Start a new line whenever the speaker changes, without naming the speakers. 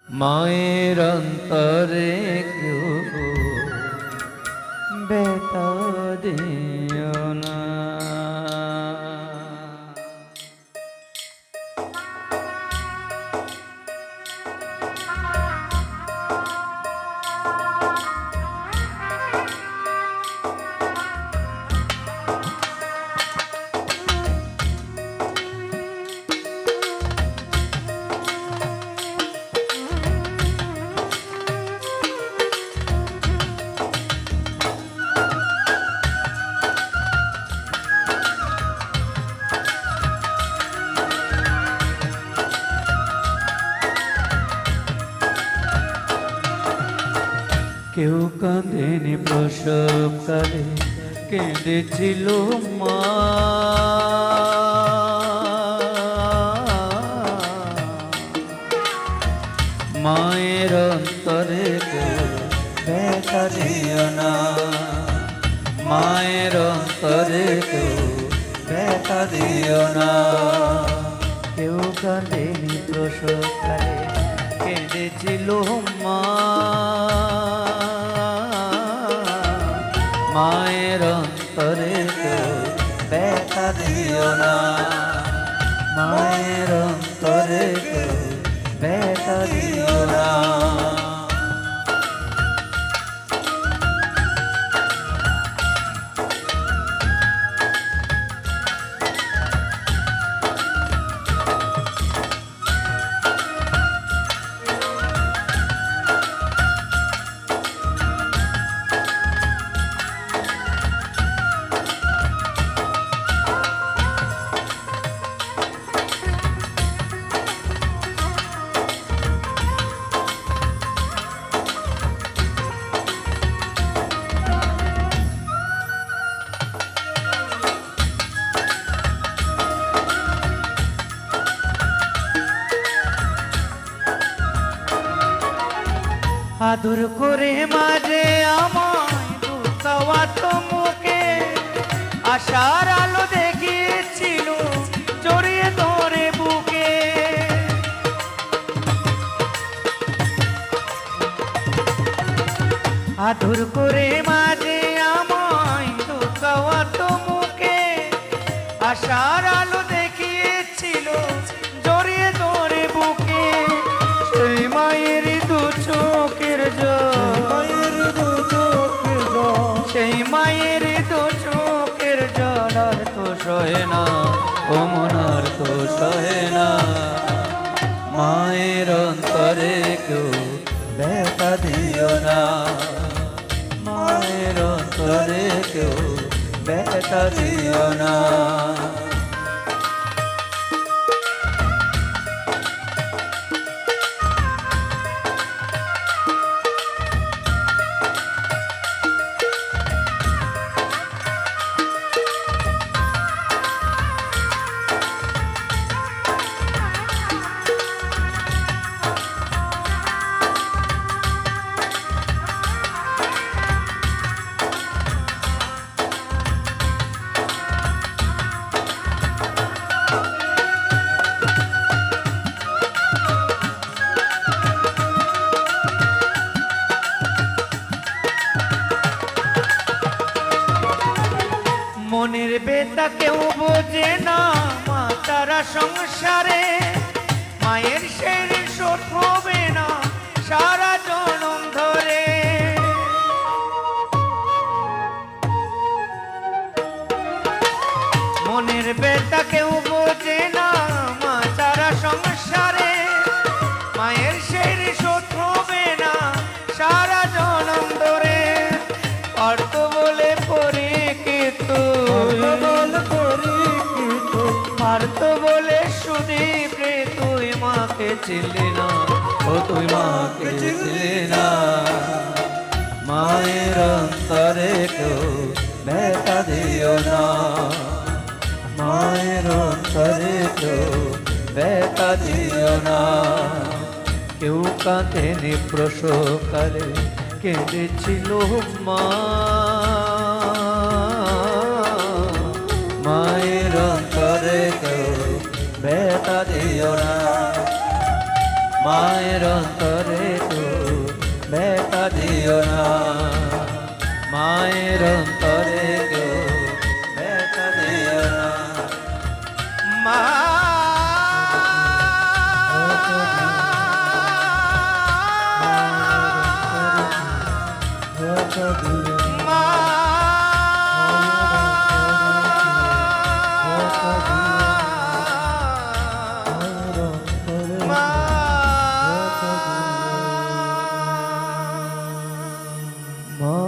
মায়ের অন্তরে কেউ ব্যথা দিও না। কেউ কাঁদেনি প্রসবকালে, কেঁদেছিল মা। মায়ের অন্তরে কেউ ব্যথা দিও না, মায়ের অন্তরে কেউ ব্যথা দিও না। কেউ কাঁদেনি প্রসবকালে, কেঁদেছিল মা। মায়ের অন্তরে কেউ ব্যথা দিও না, মায়ের অন্তরে কেউ ব্যথা দিও না। আদর করে মাঝে আমায় দুধ খাওয়াতো মুখে, আশার আলো দেখিয়েছিল জড়িয়ে ধরে বুকে। আদর করে মাঝে আমায় দুধ খাওয়াতো মুখে, আশার আলো দেখিয়েছিল জড়িয়ে ধরে বুকে। সেই মায়ের দু চোখের জল, সেই মায়ের দু চোখের জল আর তো সহে না, ও মন আর তো সহে না। মায়ের অন্তরে কেউ ব্যথা দিও না, মায়ের অন্তরে কেউ ব্যথা দিও না। মনের বেতা কেউ বোঝে না, মা তারা সংসারে মায়ের সেই শোধ হবে না সারা জনম ধরে। মনের বেতা কেউ বোঝে না, মা তারা সংসারে মায়ের সেই শোধ হবে না সারা জনম ধরে। অর্থ বলে পরীক্ষিত, পারত বলে সুদীপ রে তুই মাকে চিনলি না, ও তুই মাকে চিনলি না। মায়ের অন্তরে কেউ ব্যথা দিও না, মায়ের অন্তরে কেউ ব্যথা দিও না। কেউ কাঁদেনি প্রসবকালে, কেঁদেছিল মা। মায়ের অন্তরে কেউ ব্যথা দিও না, মায়ের অন্তরে মা
মা